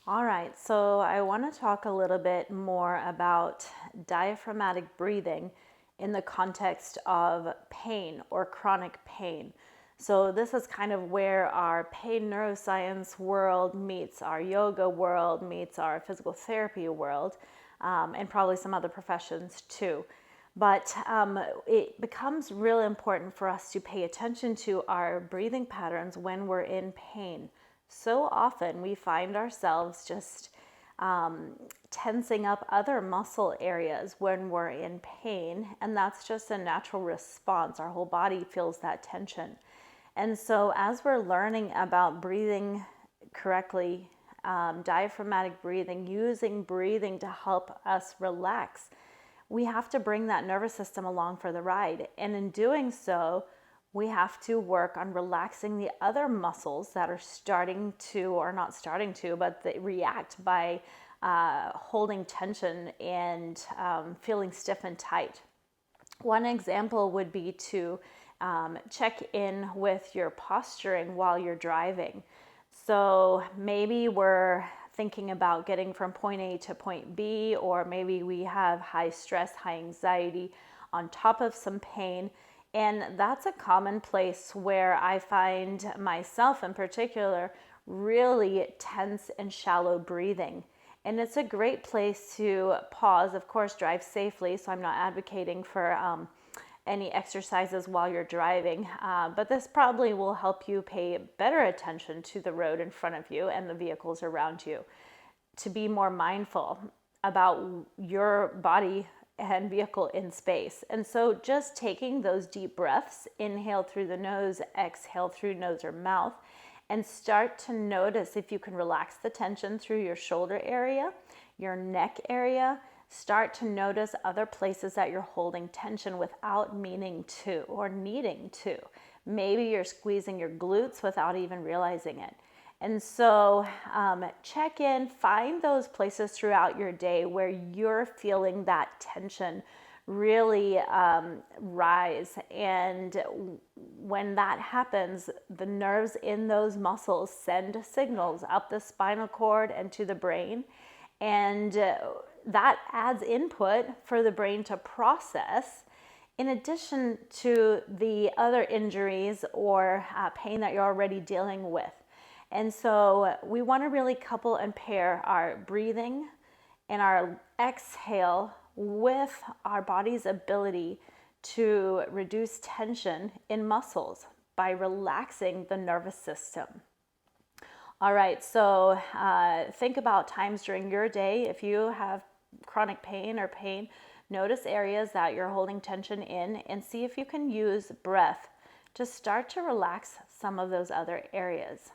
All right, so I want to talk a little bit more about diaphragmatic breathing in the context of pain or chronic pain. So, this is kind of where our pain neuroscience world meets our yoga world, meets our physical therapy world, and probably some other professions too. But it becomes really important for us to pay attention to our breathing patterns when we're in pain. So often we find ourselves just tensing up other muscle areas when we're in pain, and that's just a natural response. Our whole body feels that tension. And so, as we're learning about breathing correctly, diaphragmatic breathing, using breathing to help us relax, we have to bring that nervous system along for the ride. And in doing so, we have to work on relaxing the other muscles that are starting to, or not starting to, but they react by holding tension and feeling stiff and tight. One example would be to check in with your posturing while you're driving. So maybe we're thinking about getting from point A to point B, or maybe we have high stress, high anxiety on top of some pain. And that's a common place where I find myself in particular really tense and shallow breathing. And it's a great place to pause, of course, drive safely. So I'm not advocating for any exercises while you're driving, but this probably will help you pay better attention to the road in front of you and the vehicles around you, to be more mindful about your body and vehicle in space. And so just taking those deep breaths, inhale through the nose, exhale through nose or mouth, and start to notice if you can relax the tension through your shoulder area, your neck area. Start to notice other places that you're holding tension without meaning to or needing to. Maybe you're squeezing your glutes without even realizing it. And so check in, find those places throughout your day where you're feeling that tension really rise. And when that happens, the nerves in those muscles send signals up the spinal cord and to the brain. And that adds input for the brain to process, in addition to the other injuries or pain that you're already dealing with. And so we want to really couple and pair our breathing and our exhale with our body's ability to reduce tension in muscles by relaxing the nervous system. All right, so think about times during your day. If you have chronic pain or pain, notice areas that you're holding tension in and see if you can use breath to start to relax some of those other areas.